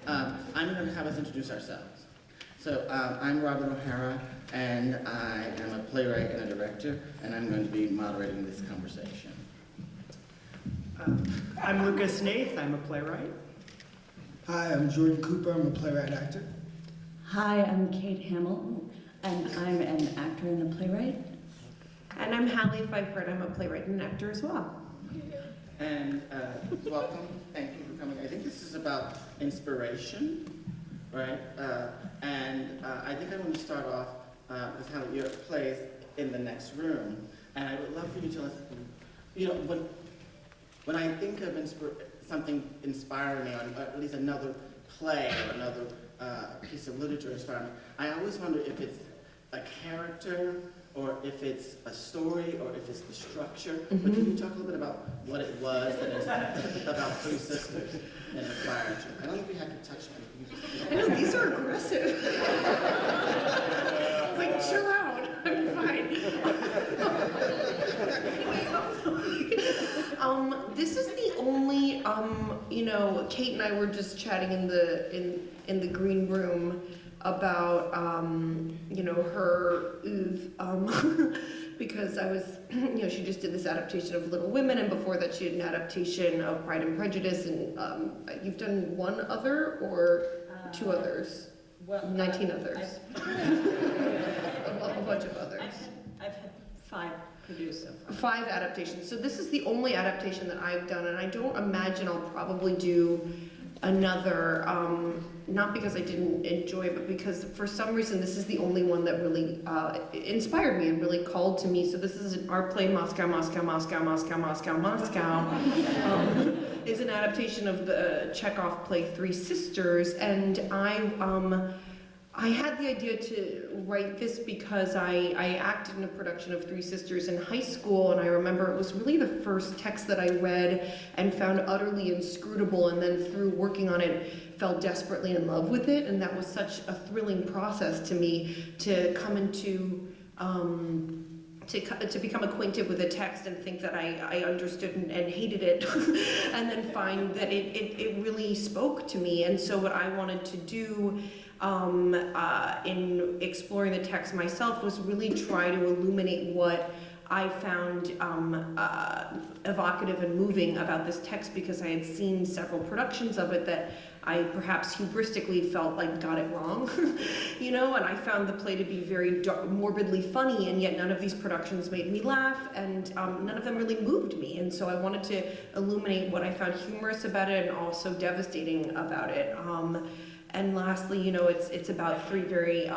I'm going to have us introduce ourselves. So I'm Robert O'Hara, and I am a playwright and a director, and I'm going to be moderating this conversation. I'm Lucas Hnath, I'm a playwright. Hi, I'm Jordan Cooper, I'm a playwright actor. Hi, I'm Kate Hamill, and I'm an actor and a playwright. And I'm HALLEY FEIFFER, and I'm a playwright and an actor as well. And welcome, thank you for coming. I think this is about inspiration, right? I think I want to start off with how your play is in the next room. And I would love for you to tell us, you know, when I think of something inspiring me, or at least another play or another piece of literature inspiring me, I always wonder if it's a character, or if it's a story, or if it's the structure. But can you talk a little bit about what it was that is about three sisters that inspired you? I don't know if you have to touch me. I know, these are aggressive. Like, chill out, I'm fine. This is the only, you know, Kate and I were just chatting in the green room about, you know, her because I was, you know, she just did this adaptation of Little Women, and before that she did an adaptation of Pride and Prejudice, and you've done one other or two others? Well, 19 others. A bunch of others. I've had 5 produced so far. 5 adaptations. So this is the only adaptation that I've done, and I don't imagine I'll probably do another, not because I didn't enjoy it, but because for some reason this is the only one that really inspired me and really called to me. So this is our play, Moscow, Moscow, Moscow, Moscow, Moscow, Moscow. Is an adaptation of the Chekhov play Three Sisters, and I had the idea to write this because I acted in a production of Three Sisters in high school, and I remember it was really the first text that I read and found utterly inscrutable, and then through working on it, fell desperately in love with it, and that was such a thrilling process to me to come into to become acquainted with a text and think that I understood and hated it, and then find that it really spoke to me. And so what I wanted to do in exploring the text myself was really try to illuminate what I found evocative and moving about this text, because I had seen several productions of it that I perhaps hubristically felt like got it wrong, you know, and I found the play to be very morbidly funny, and yet none of these productions made me laugh, and none of them really moved me, and so I wanted to illuminate what I found humorous about it and also devastating about it. And lastly, you know, it's about 3 very,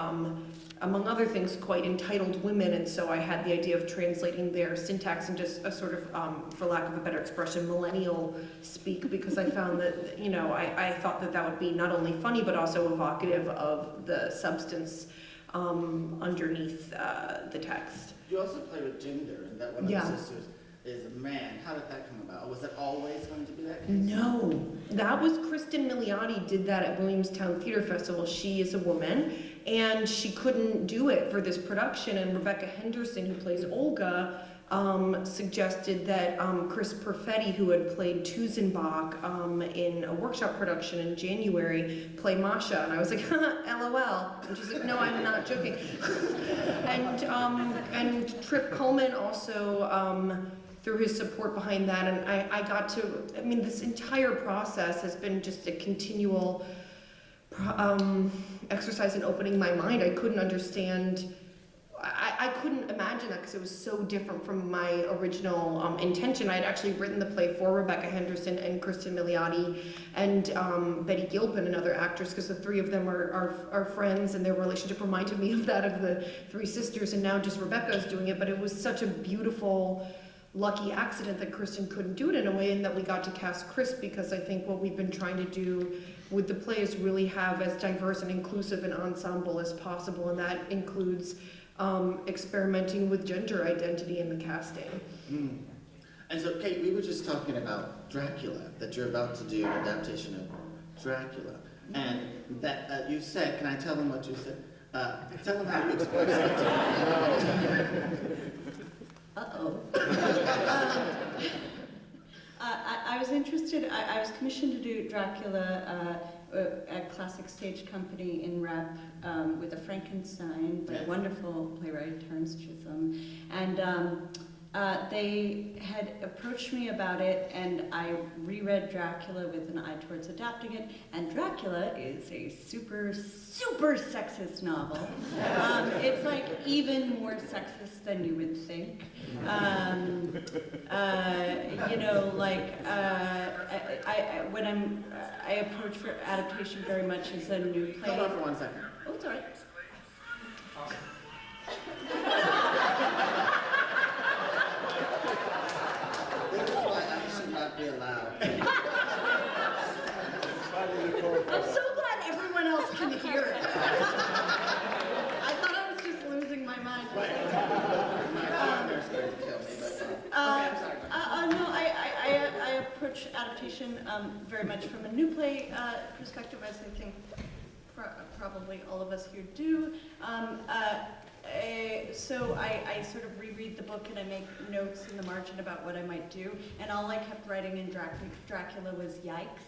among other things, quite entitled women, and so I had the idea of translating their syntax into a sort of, for lack of a better expression, millennial speak, because I found that, you know, I thought that that would be not only funny but also evocative of the substance underneath the text. You also play with gender, and that one of the sisters is a man. How did that come about? Was that always going to be that case? No, that was Kristen Milioti did that at Williamstown Theater Festival. She is a woman, and she couldn't do it for this production, and Rebecca Henderson, who plays Olga, suggested that Chris Perfetti, who had played Tuzenbach in a workshop production in January, play Masha, and I was like, LOL, and she's like, no, I'm not joking. And Trip Coleman also through his support behind that, and I got to, I mean, this entire process has been just a continual exercise in opening my mind. I couldn't understand, I couldn't imagine that because it was so different from my original intention. I had actually written the play for Rebecca Henderson and Kristen Milioti and Betty Gilpin, another actress, because the 3 of them are friends, and their relationship reminded me of that of the Three Sisters, and now just Rebecca is doing it. But it was such a beautiful, lucky accident that Kristen couldn't do it in a way, and that we got to cast Chris, because I think what we've been trying to do with the play is really have as diverse and inclusive an ensemble as possible, and that includes experimenting with gender identity in the casting. And so, Kate, we were just talking about Dracula, that you're about to do an adaptation of Dracula, and that you said, can I tell them what you said? Tell them how you expressed it. Uh-oh. I was interested, I was commissioned to do Dracula at Classic Stage Company in Rep with a Frankenstein by a Yes. wonderful playwright, Terence Chisholm. And they had approached me about it, and I reread Dracula with an eye towards adapting it, and Dracula is a super, super sexist novel. It's like even more sexist than you would think. You know, like, I approach for adaptation very much as a new play. Hold on for 1 second. Oh, it's all right. This is why I should not be allowed. I'm so glad everyone else can hear it. I thought I was just losing my mind. My partner's going to kill me, but okay, I'm sorry. No, I approach adaptation very much from a new play perspective, as I think probably all of us here do. So I sort of reread the book and I make notes in the margin about what I might do, and all I kept writing in Dracula was yikes.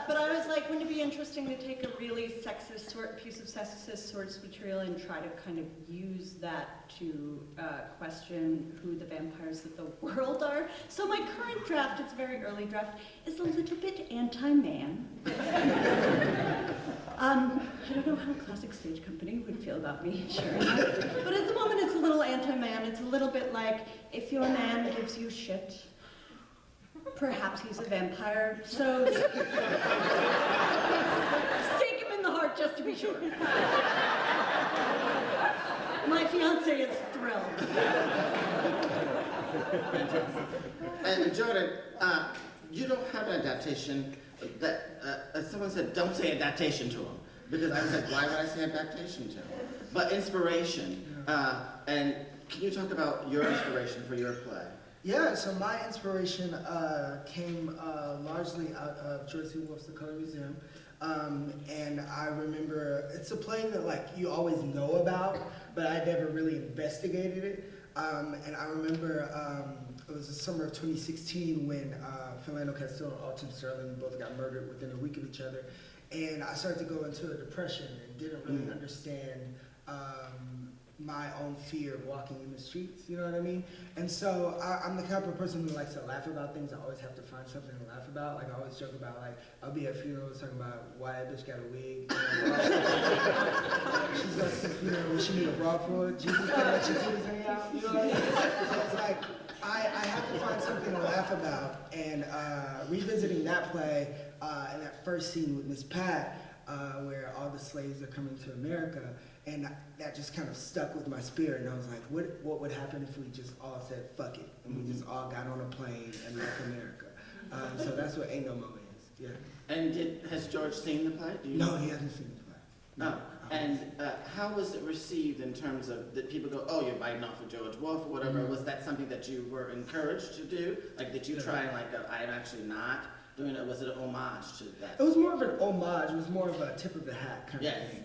But I was like, wouldn't it be interesting to take a really sexist piece of sexist source material and try to kind of use that to question who the vampires of the world are? So my current draft, it's a very early draft, is a little bit anti-man. I don't know how Classic Stage Company would feel about me sharing that. But at the moment it's a little anti-man. It's a little bit like, if your man gives you shit, perhaps he's a vampire, so stake him in the heart just to be sure. My fiance is thrilled. And Jordan, you don't have an adaptation that, someone said, don't say adaptation to him. Because I was like, why would I say adaptation to him? But inspiration, and can you talk about your inspiration for your play? Yeah, so my inspiration came largely out of George C. Wolfe's The Color Museum. And I remember, it's a play that like you always know about, but I never really investigated it. And I remember it was the summer of 2016 when Philando Castile and Alton Sterling both got murdered within a week of each other. And I started to go into a depression and didn't really understand my own fear of walking in the streets, you know what I mean? And so I'm the kind of person who likes to laugh about things. I always have to find something to laugh about. Like I always joke about, like, I'll be at funerals talking about why that bitch got a wig. She's got some funeral when she need a bra for it. Jesus can't let your titties hang out, you know what I mean? So it's like, I have to find something to laugh about. And revisiting that play and that first scene with Miss Pat, where all the slaves are coming to America, and that just kind of stuck with my spirit, and I was like, what would happen if we just all said, fuck it, and we just all got on a plane and left America? So that's what Ain't No Mo is, yeah. And has George seen the play? No, he hasn't seen the play. No. And how was it received in terms of, did people go, oh, you're biting off of George Wolfe or whatever? Was that something that you were encouraged to do? Like, did you try and like, I'm actually not doing it? Was it an homage to that? It was more of an homage, it was more of a tip of the hat kind of thing.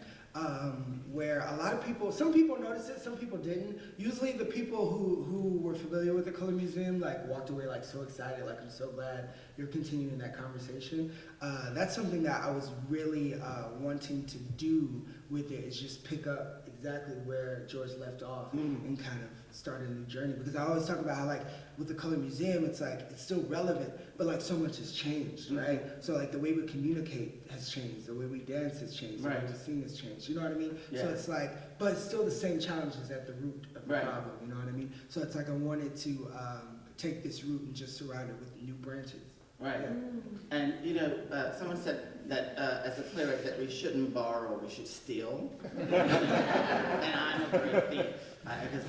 Where a lot of people, some people noticed it, some people didn't. Usually the people who were familiar with the Color Museum like walked away like so excited, like I'm so glad you're continuing that conversation. That's something that I was really wanting to do with it, is just pick up exactly where George left off and kind of start a new journey. Because I always talk about how like with the Color Museum, it's like, it's still relevant, but like so much has changed, right? So like the way we communicate has changed, the way we dance has changed, the way we sing has changed, you know what I mean? Yeah. So it's like, but it's still the same challenges at the root of the problem, you know what I mean? So it's like I wanted to take this root and just surround it with new branches. Right. And, you know, someone said that as a playwright that we shouldn't borrow, we should steal. And I'm a great thief. Because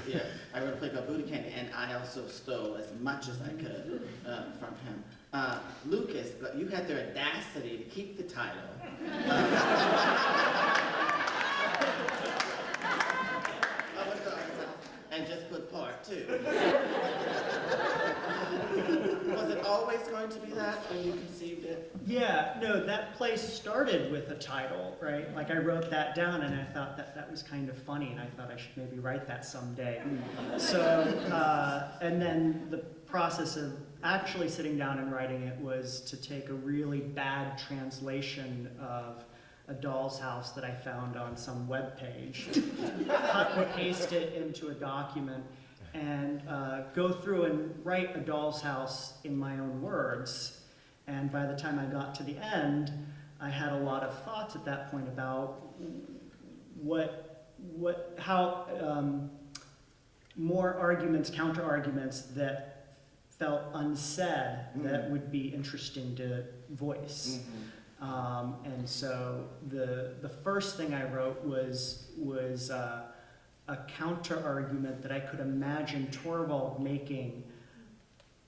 I wrote a play called Booty Candy, and I also stole as much as I could from him. Lucas, you had the audacity to keep the title. And just put part 2. Was it always going to be that when you conceived it? Yeah, no, that play started with a title, right? Like I wrote that down and I thought that was kind of funny and I thought I should maybe write that someday. So, and then the process of actually sitting down and writing it was to take a really bad translation of A Doll's House that I found on some web page, cut and paste it into a document, and go through and write A Doll's House in my own words. And by the time I got to the end, I had a lot of thoughts at that point about how more arguments, counter arguments that felt unsaid that would be interesting to voice. And so the first thing I wrote was a counter argument that I could imagine Torvald making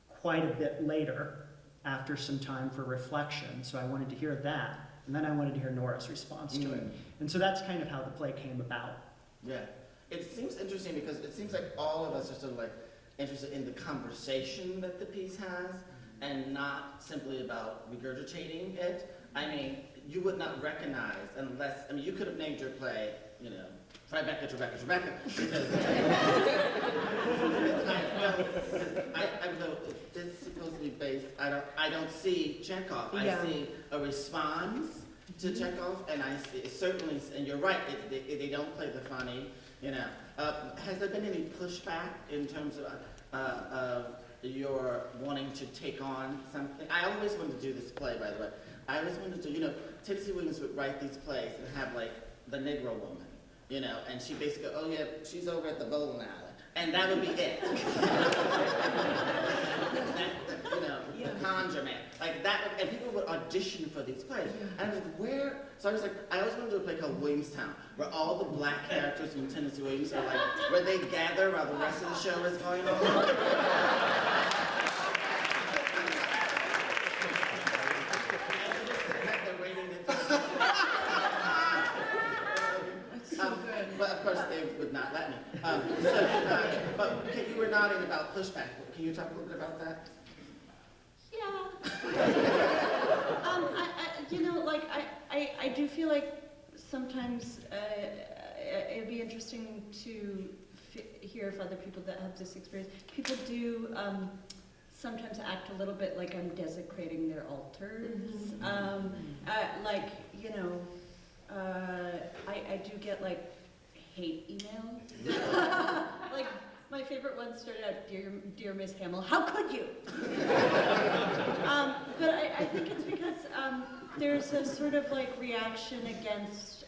quite a bit later, after some time for reflection. So I wanted to hear that, and then I wanted to hear Nora's response to it. And so that's kind of how the play came about. Yeah. It seems interesting because it seems like all of us are sort of like interested in the conversation that the piece has and not simply about regurgitating it. I mean, you would not recognize unless, I mean, you could have named your play, you know, Tribeca, because it's supposed to be based, I don't see Chekhov. Yeah. I see a response to Chekhov, and I see, certainly, and you're right, they don't play the funny, you know. Has there been any pushback in terms of your wanting to take on something? I always wanted to do this play, by the way. I always wanted to, you know, Tennessee Williams would write these plays and have like the Negro woman, you know, and she basically, oh yeah, she's over at the bowling alley. And that would be it. You know, the Conjure Man. Like that, and people would audition for these plays. And I was like, where? So I was like, I always wanted to do a play called Williamstown, where all the black characters from Tennessee Williams are like, where they gather while the rest of the show is going on. But of course, they would not let me. But you were nodding about pushback. Can you talk a little bit about that? Yeah. You know, like I do feel like sometimes it'd be interesting to hear if other people that have this experience. People do sometimes act a little bit like I'm desecrating their altars. Like, you know, I do get like hate emails. Like my favorite one started out, dear Miss Hamill, how could you? But I think it's because there's a sort of like reaction against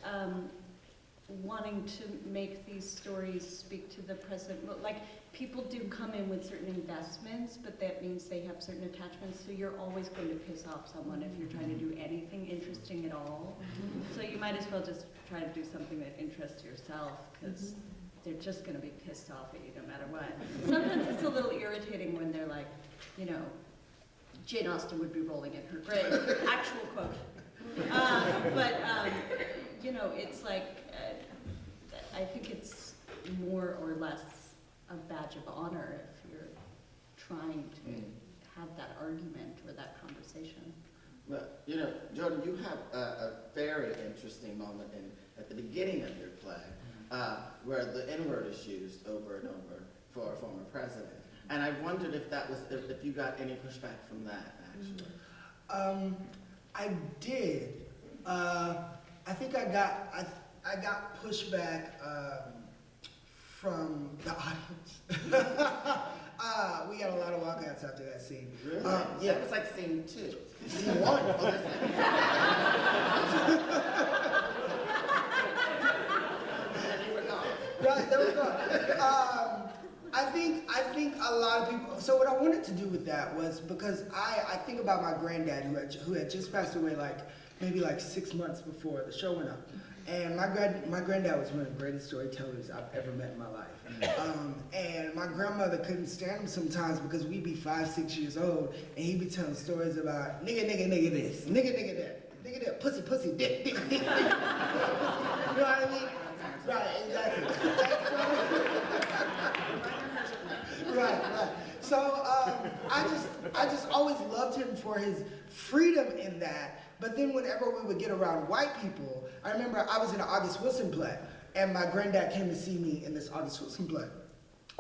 wanting to make these stories speak to the present. Like people do come in with certain investments, but that means they have certain attachments, so you're always going to piss off someone if you're trying to do anything interesting at all. So you might as well just try to do something that interests yourself, because they're just going to be pissed off at you no matter what. Sometimes it's a little irritating when they're like, you know, Jane Austen would be rolling in her grave. Actual quote. You know, it's like, I think it's more or less a badge of honor if you're trying to have that argument or that conversation. Well, you know, Jordan, you have a very interesting moment at the beginning of your play where the N-word is used over and over for a former president. And I wondered if that was, if you got any pushback from that, actually. I did. I think I got pushback from the audience. We got a lot of walkouts after that scene. Really? Yeah. That was like scene 2. Scene 1. Oh, that's and you were gone. Right, that was gone. I think a lot of people. So what I wanted to do with that was because I think about my granddad who had just passed away maybe 6 months before the show went up. And my granddad was one of the greatest storytellers I've ever met in my life. And my grandmother couldn't stand him sometimes because we'd be 5, 6 years old, and he'd be telling stories about nigga this, nigga that, pussy, dick. You know what I mean? Right, exactly. Right. So I just always loved him for his freedom in that. But then whenever we would get around white people, I remember I was in an August Wilson play, and my granddad came to see me in this August Wilson play.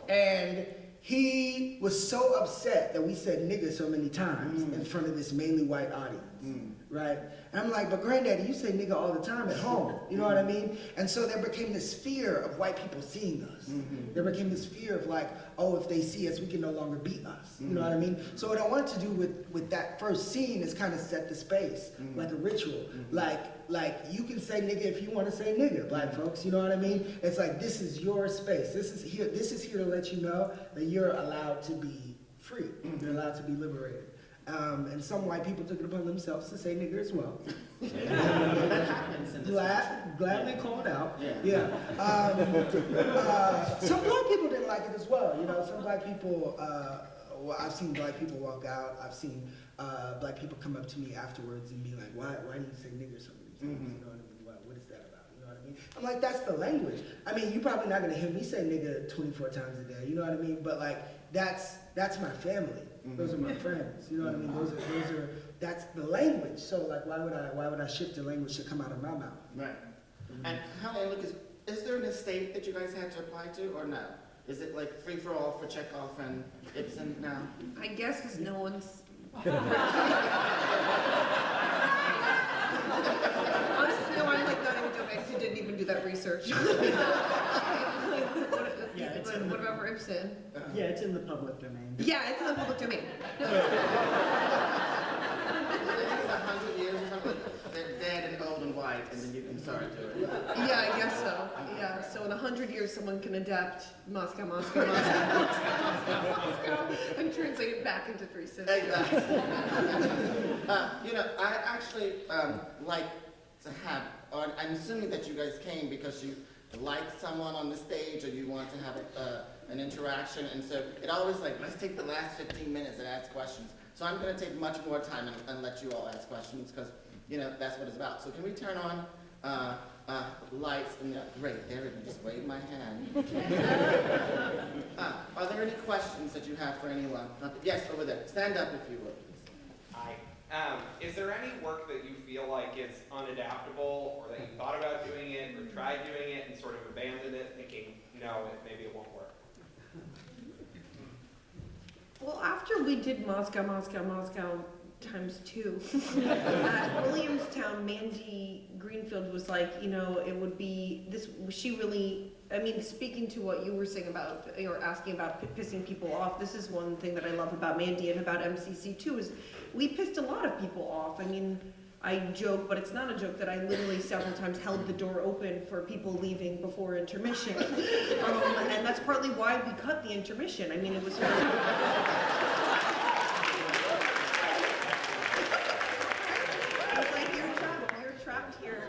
And he was so upset that we said nigga so many times in front of this mainly white audience, right? And I'm like, but granddaddy, you say nigga all the time at home, you know what I mean? And so there became this fear of white people seeing us. There became this fear of like, oh, if they see us, we can no longer beat us, you know what I mean? So what I wanted to do with that first scene is kind of set the space, like a ritual. Like you can say nigga if you want to say nigga, black folks, you know what I mean? It's like, this is your space. This is here to let you know that you're allowed to be free. You're allowed to be liberated. And some white people took it upon themselves to say nigger as well. Gladly called out. Yeah. Some black people didn't like it as well. You know, some black people, well, I've seen black people walk out. I've seen black people come up to me afterwards and be like, why do you say nigger so many times? You know what I mean? What is that about? You know what I mean? I'm like, that's the language. I mean, you're probably not gonna hear me say nigga 24 times a day. You know what I mean? But like, that's my family. Those are my friends. You know what I mean? That's the language. So like, why would I shift the language to come out of my mouth? Right. And HALLEY Lucas, is there an estate that you guys had to apply to, or no? Is it like free for all for Chekhov and Ibsen now? I guess because no one's. Honestly, no, I'm like not even joking. I didn't even do that research. Yeah, it's in what about for Ibsen? Yeah, it's in the public domain. Yeah, it's in the public domain. No. I think it's 100 years or something. They're dead and old and white, and then you can start doing it. Yeah, I guess so. Yeah, so in 100 years, someone can adapt Moscow, and translate it back into 3 cents. Exactly. You know, I actually like to have, or I'm assuming that you guys came because you like someone on the stage or you want to have an interaction, and so it always like, let's take the last 15 minutes and ask questions. So I'm going to take much more time and let you all ask questions because, you know, that's what it's about. So can we turn on lights? And great, there we go, just wave my hand. Are there any questions that you have for anyone? Yes, over there. Stand up if you would. Hi. Is there any work that you feel like is unadaptable, or that you thought about doing it, or tried doing it, and sort of abandoned it, thinking, no, maybe it won't work? Well, after we did Moscow ×2 at Williamstown, Mandy Greenfield was like, you know, it would be this. She really, I mean, speaking to what you were saying about, or asking about pissing people off, this is one thing that I love about Mandy and about MCC too, is we pissed a lot of people off. I mean, I joke, but it's not a joke, that I literally several times held the door open for people leaving before intermission. And that's partly why we cut the intermission. I mean, it was you're trapped here.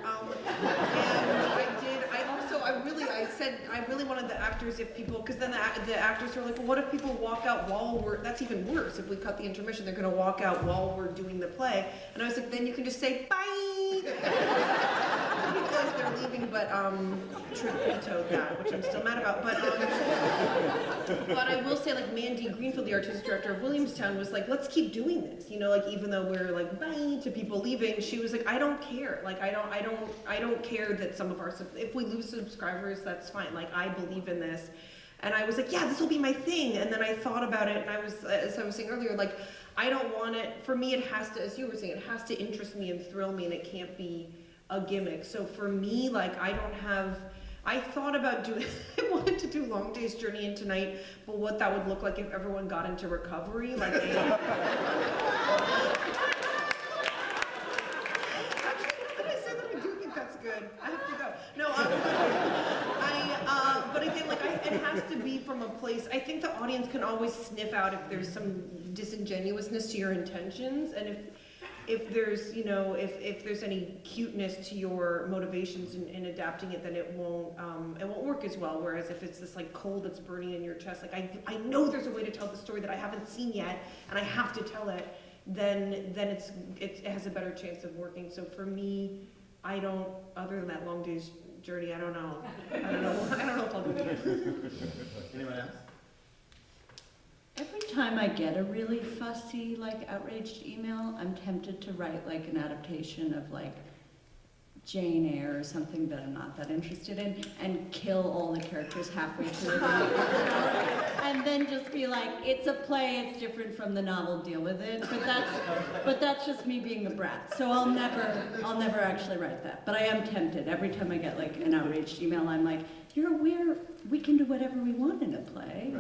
And I really wanted the actors, if people, because then the actors were like, well, what if people walk out while we're, that's even worse. If we cut the intermission, they're going to walk out while we're doing the play. And I was like, then you can just say, bye! Because they're leaving, but Trick vetoed that, which I'm still mad about. But I will say, like, Mandy Greenfield, the artistic director of Williamstown, was like, let's keep doing this. You know, like, even though we're like, bye to people leaving, she was like, I don't care. Like, I don't care that some of our, if we lose subscribers, that's fine. Like, I believe in this. And I was like, yeah, this will be my thing. And then I thought about it, and I was, as I was saying earlier, like, I don't want it, for me, it has to, as you were saying, it has to interest me and thrill me, and it can't be a gimmick. So for me, like, I thought about doing, I wanted to do Long Day's Journey into Night, but what that would look like if everyone got into recovery, like, actually, now that I said that, I do think that's good. I have to go. No, but again, like, it has to be from a place, I think the audience can always sniff out if there's some disingenuousness to your intentions, and if there's, you know, if there's any cuteness to your motivations in adapting it, then it won't work as well. Whereas if it's this like cold that's burning in your chest, like I know there's a way to tell the story that I haven't seen yet, and I have to tell it, then it has a better chance of working. So for me, I don't, other than that Long Day's Journey, I don't know if I'll do it. Anyone else? Every time I get a really fussy, like outraged email, I'm tempted to write like an adaptation of like Jane Eyre or something that I'm not that interested in and kill all the characters halfway through and then just be like, it's a play, it's different from the novel, deal with it. But that's just me being a brat. So I'll never actually write that. But I am tempted. Every time I get like an outraged email, I'm like, we can do whatever we want in a play.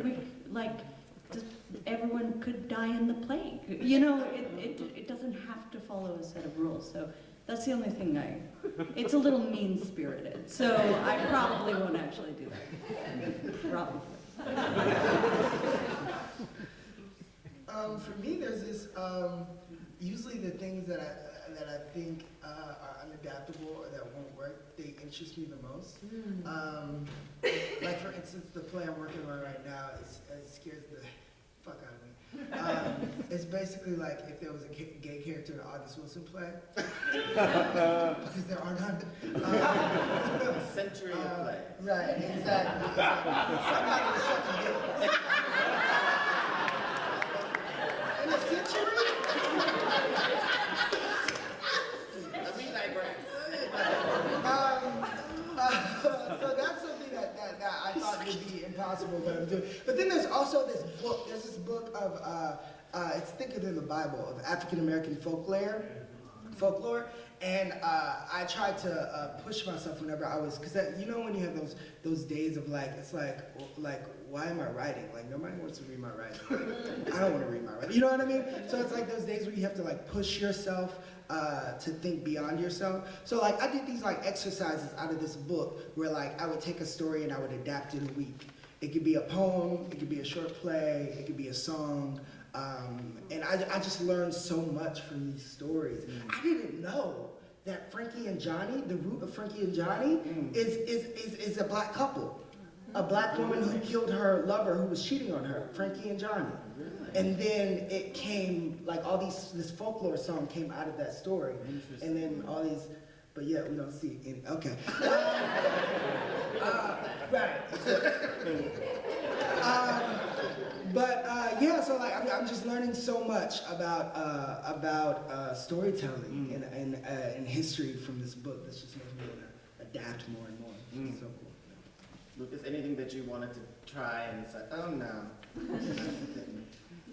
Just everyone could die in the plague. You know, it doesn't have to follow a set of rules. So that's the only thing it's a little mean-spirited. So I probably won't actually do that. Probably. For me, there's this, usually the things that I think are unadaptable or that won't work, they interest me the most. Like for instance, the play I'm working on right now it scares the fuck out of me. It's basically like if there was a gay character in an August Wilson play, because there are none. Century of play. Right, exactly. Somebody was sucking dick. In a century? Let me digress. So that's something that I thought would be impossible to do. But then there's also this book. There's this book of, it's thicker than the Bible, of African American folklore. And I tried to push myself whenever I was, because you know when you have those days of like, it's like why am I writing? Like nobody wants to read my writing. I don't want to read my writing. You know what I mean? So it's like those days where you have to like push yourself to think beyond yourself. So like I did these like exercises out of this book where like I would take a story and I would adapt it a week. It could be a poem, it could be a short play, it could be a song. And I just learned so much from these stories. I didn't know that Frankie and Johnny, the root of Frankie and Johnny, is a black couple. A black woman who killed her lover who was cheating on her, Frankie and Johnny. And then it came, like all this folklore song came out of that story. And then all these, but yeah, we don't see any, okay. Right. Yeah, so like I'm just learning so much about storytelling and history from this book that's just making me want to adapt more and more. Which is so cool. Lucas, anything that you wanted to try and say, oh no.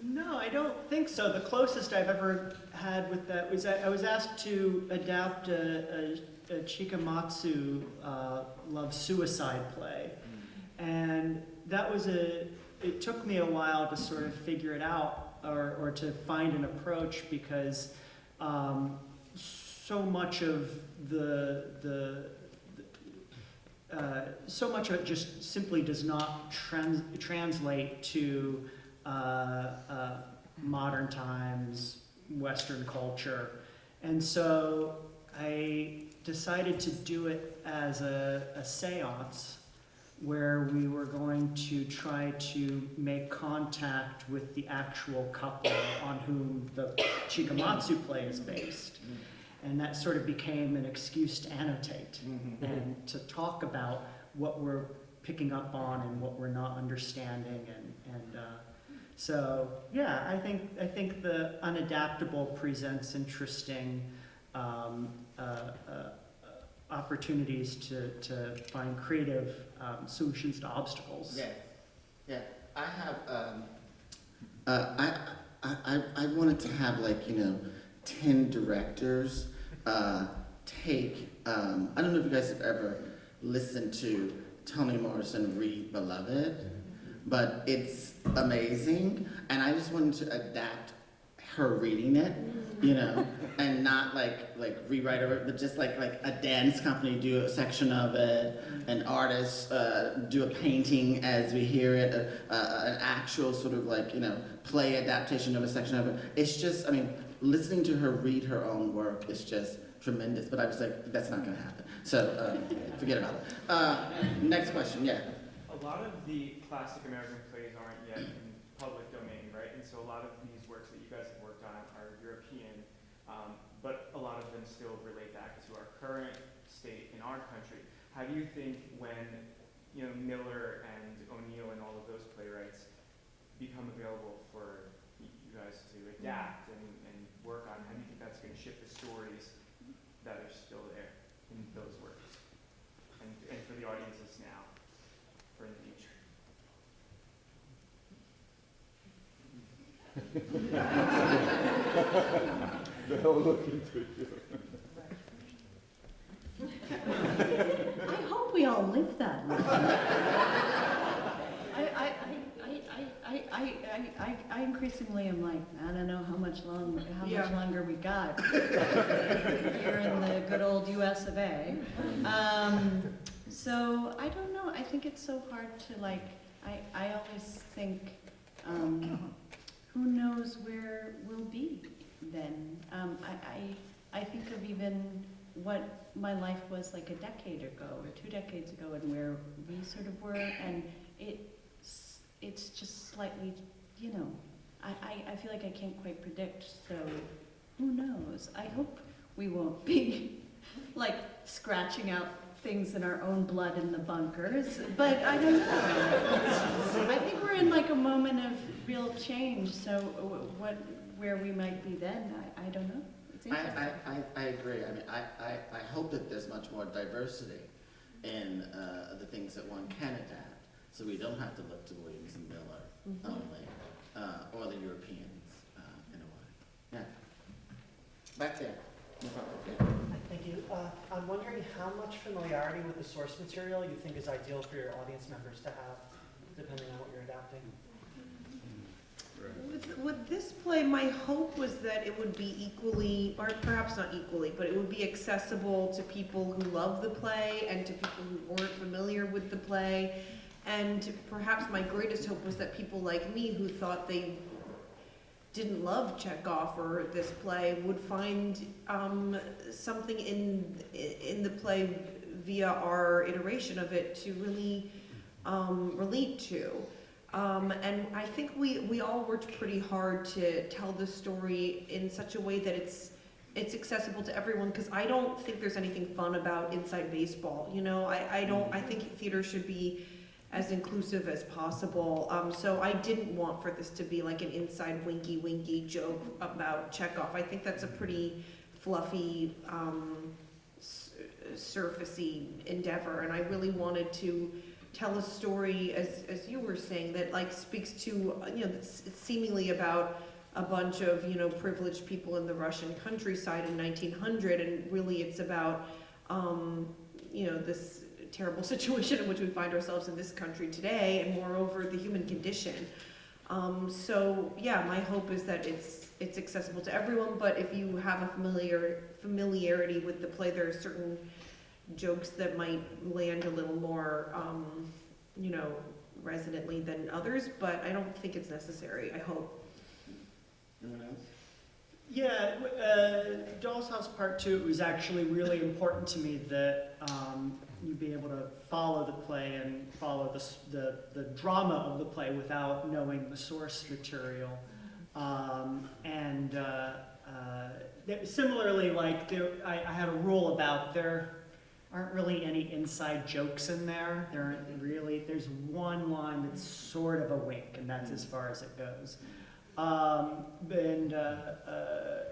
No, I don't think so. The closest I've ever had with that was I was asked to adapt a Chikamatsu love suicide play. And that was it took me a while to sort of figure it out or to find an approach because so much of so much of it just simply does not translate to modern times, Western culture. And so I decided to do it as a seance where we were going to try to make contact with the actual couple on whom the Chikamatsu play is based. And that sort of became an excuse to annotate and to talk about what we're picking up on and what we're not understanding. So yeah, I think the unadaptable presents interesting opportunities to find creative solutions to obstacles. Yeah. I have I wanted to have 10 directors take I don't know if you guys have ever listened to Toni Morrison read Beloved, but it's amazing, and I just wanted to adapt her reading it, and not rewrite it, but just like a dance company do a section of it, an artist do a painting as we hear it, an actual sort of play adaptation of a section of it. It's just, listening to her read her own work is just tremendous, but I was like, that's not gonna happen. So forget about it. Next question, yeah. A lot of the classic American plays aren't yet in public domain, right? And so a lot of these works that you guys have worked on are European, but a lot of them still relate back to our current state in our country. How do you think when Miller and O'Neill and all of those playwrights become available for you guys to adapt and work on? How do you think that's going to shift the stories that are still there in those works, and for the audiences now, for in the future? They'll look into you. I hope we all live that life. I increasingly am like, I don't know how much longer we got here in the good old US of A. So I don't know. I think it's so hard to like. I always think, who knows where we'll be then. I think of even what my life was like a decade ago or 2 decades ago, and where we sort of were, and it's just slightly, you know, I feel like I can't quite predict, so who knows? I hope we won't be like scratching out things in our own blood in the bunkers, but I don't know. I think we're in like a moment of real change, so where we might be then, I don't know. It's interesting. I agree. I mean, I hope that there's much more diversity in the things that one can adapt, so we don't have to look to Williams and Miller only, or the Europeans in a way. Yeah. Back there. No problem. Yeah. Thank you. I'm wondering how much familiarity with the source material you think is ideal for your audience members to have, depending on what you're adapting. With this play, my hope was that it would be equally, or perhaps not equally, but it would be accessible to people who love the play and to people who weren't familiar with the play. And perhaps my greatest hope was that people like me who thought they didn't love Chekhov or this play would find something in the play via our iteration of it to really relate to. And I think we all worked pretty hard to tell the story in such a way that it's accessible to everyone, because I don't think there's anything fun about inside baseball. You know, I think theater should be as inclusive as possible. So I didn't want for this to be like an inside winky joke about Chekhov. I think that's a pretty fluffy, surfacey endeavor, and I really wanted to tell a story, as you were saying, that like speaks to, you know, it's seemingly about a bunch of, you know, privileged people in the Russian countryside in 1900, and really it's about, you know, this terrible situation in which we find ourselves in this country today, and moreover the human condition. So yeah, my hope is that it's accessible to everyone, but if you have a familiarity with the play, there are certain jokes that might land a little more, you know, resonantly than others, but I don't think it's necessary, I hope. Anyone else? Yeah, Doll's House Part 2, it was actually really important to me that you be able to follow the play and follow the drama of the play without knowing the source material. Similarly, like I had a rule about there aren't really any inside jokes in there. There aren't really. There's one line that's sort of a wink, and that's as far as it goes.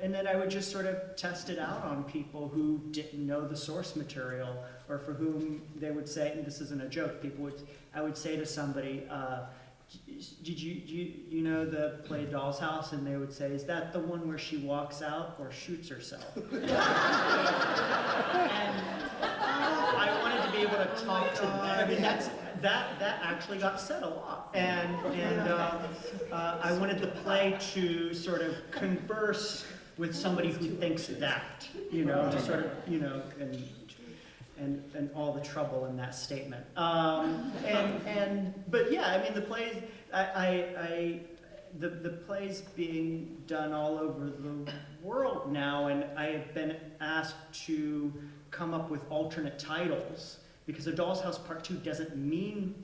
And then I would just sort of test it out on people who didn't know the source material, or for whom they would say, and this isn't a joke, I would say to somebody, do you know the play Doll's House? And they would say, is that the one where she walks out or shoots herself? And I wanted to be able to talk to them. I mean, that actually got said a lot. And I wanted the play to sort of converse with somebody who thinks that, you know, to sort of, you know, and all the trouble in that statement. But yeah, I mean, the plays, the plays being done all over the world now, and I have been asked to come up with alternate titles, because A Doll's House Part 2 doesn't mean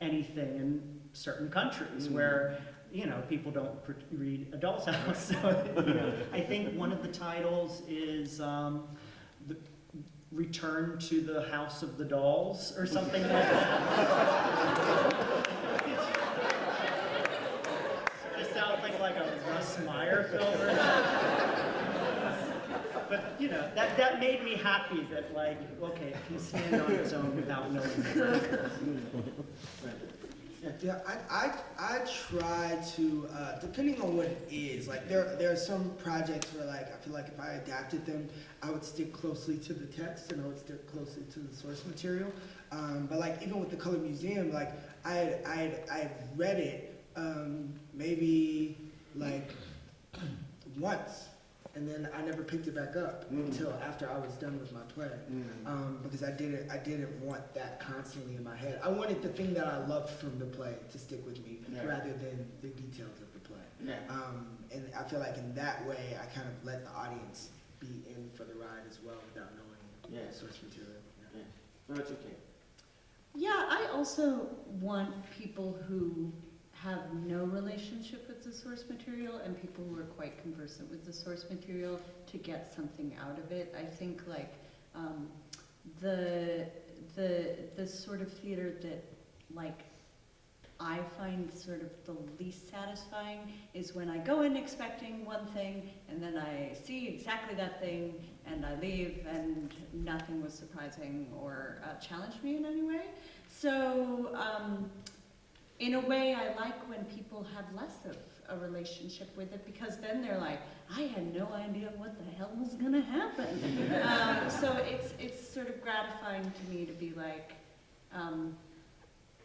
anything in certain countries where, you know, people don't read A Doll's House. So, you know, I think one of the titles is the Return to the House of the Dolls, or something like that. Russ Meyer film or not. But, you know, that made me happy that, like, okay, it can stand on its own without knowing. Yeah, I try to, depending on what it is, like there are some projects where like I feel like if I adapted them, I would stick closely to the text and I would stick closely to the source material. But like even with the Color Museum, like I had read it maybe like once. And then I never picked it back up until after I was done with my play, because I didn't want that constantly in my head. I wanted the thing that I loved from the play to stick with me, rather than the details of the play. And I feel like in that way, I kind of let the audience be in for the ride as well, without knowing the source material. What about you, Kate? Yeah, I also want people who have no relationship with the source material and people who are quite conversant with the source material to get something out of it. I think like the sort of theater that like I find sort of the least satisfying is when I go in expecting one thing and then I see exactly that thing and I leave and nothing was surprising or challenged me in any way. So in a way, I like when people have less of a relationship with it because then they're like, I had no idea what the hell was going to happen. So it's sort of gratifying to me to be like,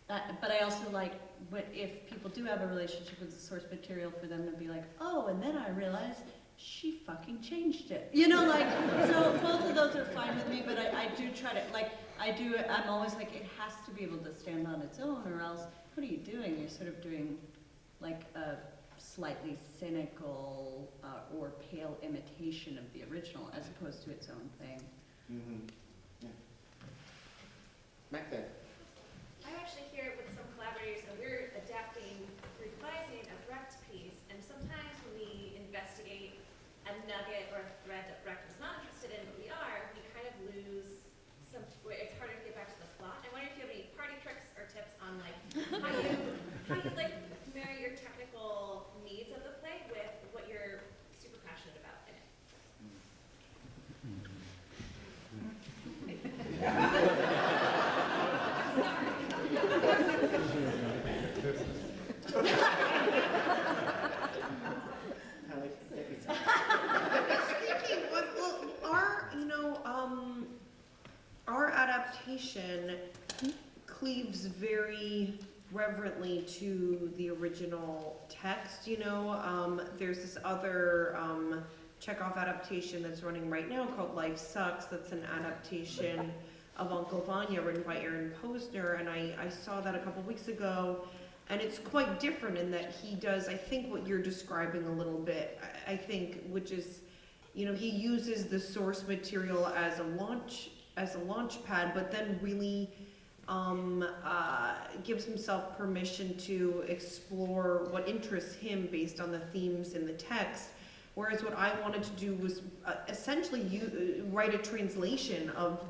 but I also like if people do have a relationship with the source material for them to be like, oh, and then I realized she fucking changed it. You know, like, so both of those are fine with me, but I do try to, like, I'm always like, it has to be able to stand on its own or else, what are you doing? You're sort of doing like a slightly cynical or pale imitation of the original as opposed to its own thing. Back there. I'm actually here with some collaborators and we're adapting, revising a Brecht piece, and sometimes when we investigate a nugget or a thread that Brecht was not interested in, but we kind of lose some, it's harder to get back to the plot. I wonder if you have any party tricks or tips on like how you like marry your technical needs of the play with what you're super passionate about in it. Thinking, well, our adaptation cleaves very reverently to the original text, you know. There's this other Chekhov adaptation that's running right now called Life Sucks, that's an adaptation of Uncle Vanya written by Aaron Posner, and I saw that a couple weeks ago, and it's quite different in that he does, I think, what you're describing a little bit, I think, which is, you know, he uses the source material as a launch pad, but then really gives himself permission to explore what interests him based on the themes in the text. Whereas what I wanted to do was essentially write a translation of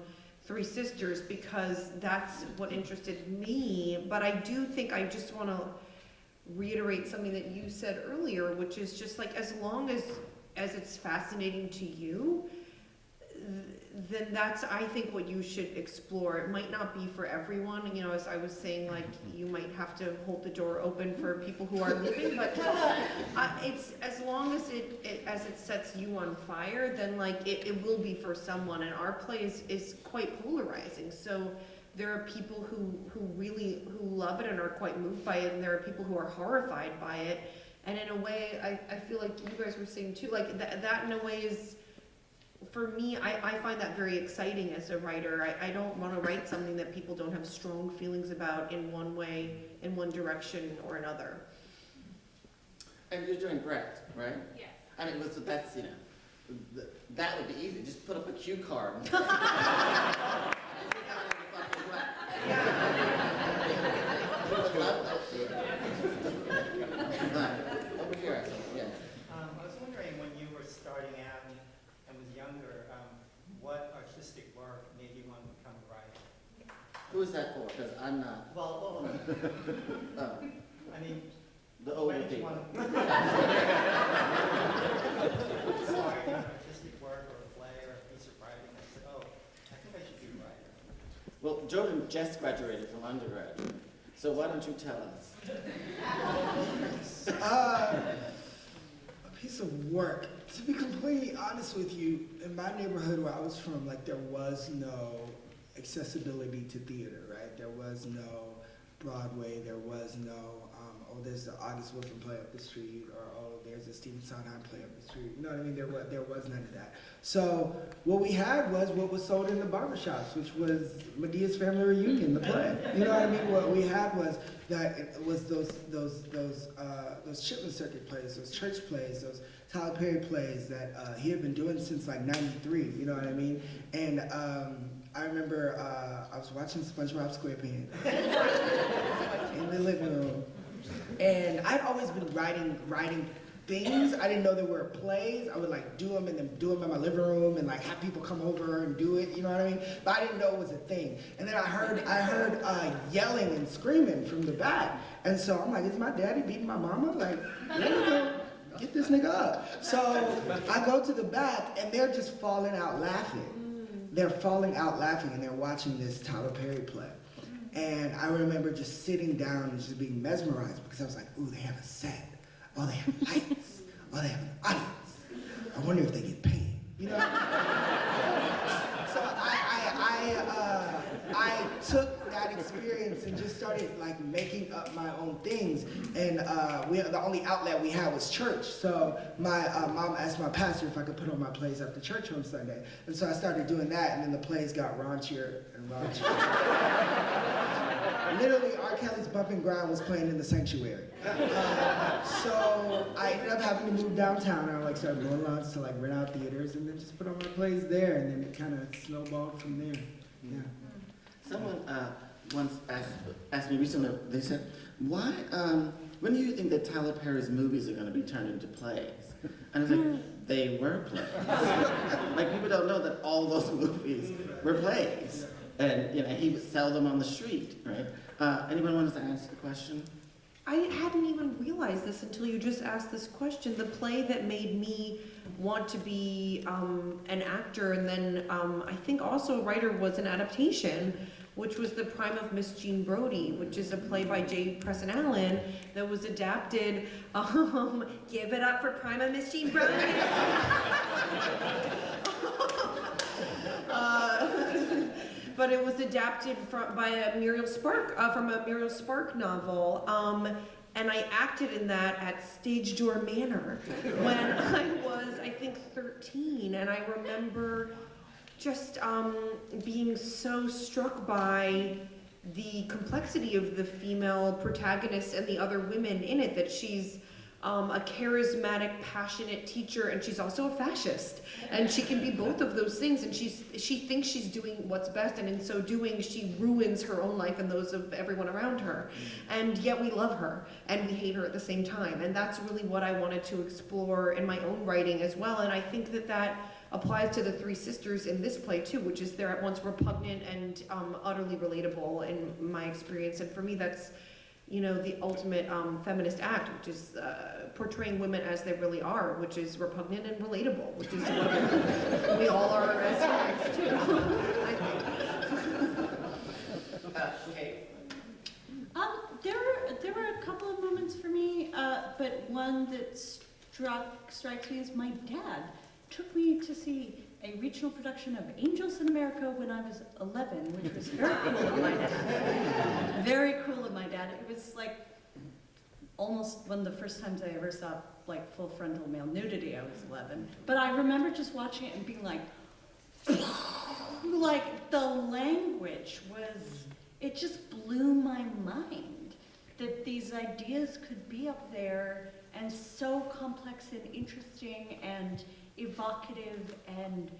Three Sisters because that's what interested me. But I do think I just want to reiterate something that you said earlier, which is just like as long as it's fascinating to you, then that's, I think, what you should explore. It might not be for everyone, you know, as I was saying, like, you might have to hold the door open for people who are leaving, but it's, as long as it sets you on fire, then, like, it will be for someone, and our play is quite polarizing, so there are people who love it and are quite moved by it, and there are people who are horrified by it, and in a way, I feel like you guys were saying too, like, that in a way is, for me, I find that very exciting as a writer. I don't want to write something that people don't have strong feelings about in one way, in one direction or another. And you're doing Brecht, right? Yes. I mean, that's, you know, that would be easy. Just put up a cue card. Over here, yeah. I was wondering when you were starting out and was younger, what artistic work made you want to become a writer? Who is that for? Because I'm not. Well, Oh. I mean, The older went to people. one inspiring artistic work or a play or a piece of writing, I said, oh, I think I should be a writer. Well, Jordan just graduated from undergraduate, so why don't you tell us? A piece of work. To be completely honest with you, in my neighborhood where I was from, like there was no accessibility to theater, right? There was no Broadway, there was no, oh, there's the August Wilson play up the street, or oh, there's a Stephen Sondheim play up the street. You know what I mean? There was none of that. So what we had was what was sold in the barbershops, which was Medea's Family Reunion, the play. You know what I mean? What we had was that it was those Shipman Circuit plays, those church plays, those Tyler Perry plays that he had been doing since like '93. You know what I mean? And I remember I was watching SpongeBob SquarePants in the living room, and I'd always been writing things. I didn't know there were plays. I would like do them and then do them in my living room and like have people come over and do it. You know what I mean? But I didn't know it was a thing. And then I heard yelling and screaming from the back, and so I'm like, is my daddy beating my mama? Like, let me go get this nigga up. So I go to the back, and they're just falling out laughing. They're falling out laughing, and they're watching this Tyler Perry play. And I remember just sitting down and just being mesmerized because I was like, ooh, they have a set. Oh, they have lights. Oh, they have an audience. I wonder if they get paid. You know? So I took that experience and just started like making up my own things. And the only outlet we had was church. So my mom asked my pastor if I could put on my plays after church on Sunday. And so I started doing that, and then the plays got raunchier and raunchier. Literally, R. Kelly's Bumping Ground was playing in the sanctuary. So I ended up having to move downtown, and I like started going around to like rent out theaters, and then just put on my plays there, and then it kind of snowballed from there. Yeah. Someone once asked me recently, they said, why, when do you think that Tyler Perry's movies are going to be turned into plays? And I was like, they were plays. Like, people don't know that all those movies were plays. And, you know, he would sell them on the street, right? Anyone wants to ask a question? I hadn't even realized this until you just asked this question. The play that made me want to be an actor and then I think also a writer was an adaptation, which was The Prime of Miss Jean Brodie, which is a play by J. Preston Allen that was adapted. Give it up for Prime of Miss Jean Brodie. But it was adapted by a Muriel Spark, from a Muriel Spark novel. And I acted in that at Stage Door Manor when I was, I think, 13. And I remember just being so struck by the complexity of the female protagonist and the other women in it, that she's a charismatic, passionate teacher, and she's also a fascist. And she can be both of those things, and she thinks she's doing what's best, and in so doing, she ruins her own life and those of everyone around her. And yet we love her, and we hate her at the same time. And that's really what I wanted to explore in my own writing as well. And I think that that applies to the three sisters in this play too, which is they're at once repugnant and utterly relatable in my experience. And for me, that's, you know, the ultimate feminist act, which is portraying women as they really are, which is repugnant and relatable, which is what we all are as humans too, I think. Okay. There were a couple of moments for me, but one that strikes me is my dad took me to see a regional production of Angels in America when I was 11, which was very cool of my dad. Very cool of my dad. It was like almost one of the first times I ever saw like full frontal male nudity. I was 11. But I remember just watching it and being like, like the language was, it just blew my mind that these ideas could be up there and so complex and interesting and evocative and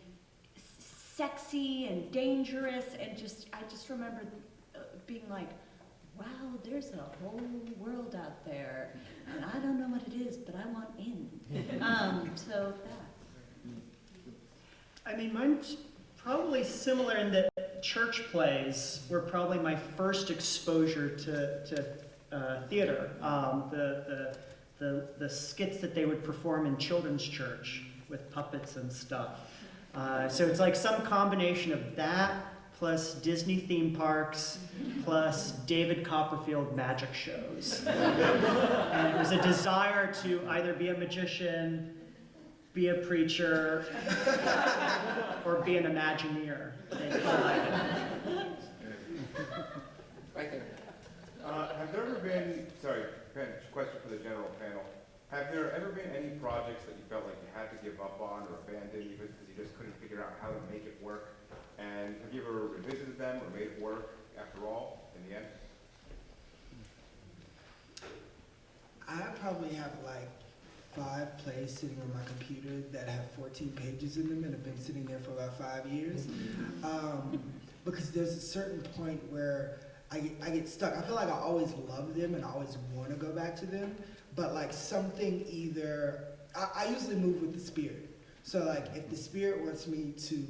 sexy and dangerous, and I just remember being like, wow, there's a whole world out there, and I don't know what it is, but I want in. So that. I mean, mine's probably similar in that church plays were probably my first exposure to theater, the skits that they would perform in children's church with puppets and stuff. So it's like some combination of that plus Disney theme parks plus David Copperfield magic shows. And it was a desire to either be a magician, be a preacher, or be an Imagineer. Right there. Have there ever been, sorry, question for the general panel. Have there ever been any projects that you felt like you had to give up on or abandon even because you just couldn't figure out how to make it work? And have you ever revisited them or made it work after all in the end? I probably have like 5 plays sitting on my computer that have 14 pages in them and have been sitting there for about 5 years. Because there's a certain point where I get stuck. I feel like I always love them and I always want to go back to them, but like something either, I usually move with the spirit. So like if the spirit wants me to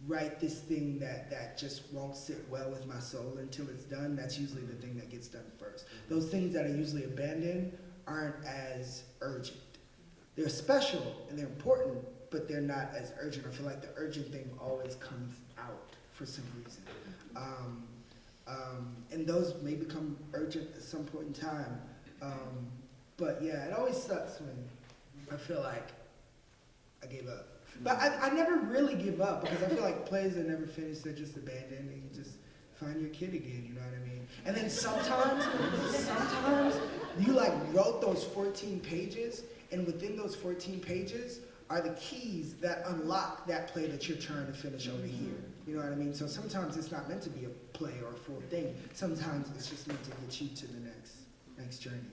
write this thing that just won't sit well with my soul until it's done, that's usually the thing that gets done first. Those things that are usually abandoned aren't as urgent. They're special and they're important, but they're not as urgent. I feel like the urgent thing always comes out for some reason. And those may become urgent at some point in time. But yeah, it always sucks when I feel like I gave up. But I never really give up because I feel like plays are never finished, they're just abandoned and you just find your kid again, you know what I mean? And then sometimes you like wrote those 14 pages and within those 14 pages are the keys that unlock that play that you're trying to finish over here. You know what I mean? So sometimes it's not meant to be a play or a full thing. Sometimes it's just meant to get you to the next journey.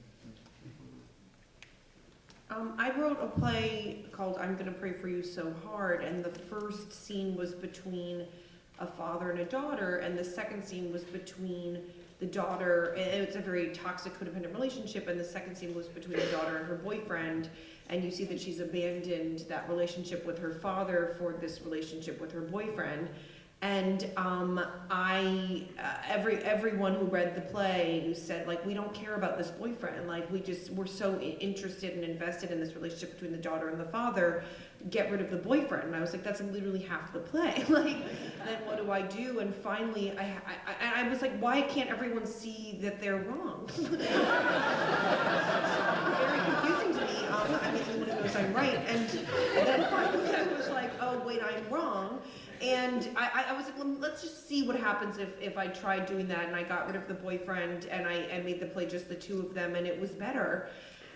I wrote a play called I'm Gonna Pray For You So Hard, and the first scene was between a father and a daughter, and the second scene was between the daughter, and it's a very toxic codependent relationship, and the second scene was between the daughter and her boyfriend, and you see that she's abandoned that relationship with her father for this relationship with her boyfriend. And everyone who read the play said, like, we don't care about this boyfriend. Like, we're so interested and invested in this relationship between the daughter and the father. Get rid of the boyfriend. And I was like, that's literally half the play. Like, then what do I do? And finally, I was like, why can't everyone see that they're wrong? Very confusing to me. I mean, anyone who knows I'm right. And then finally I was like, oh, wait, I'm wrong. And I was like, well, let's just see what happens if I try doing that. And I got rid of the boyfriend and I made the play just the two of them and it was better.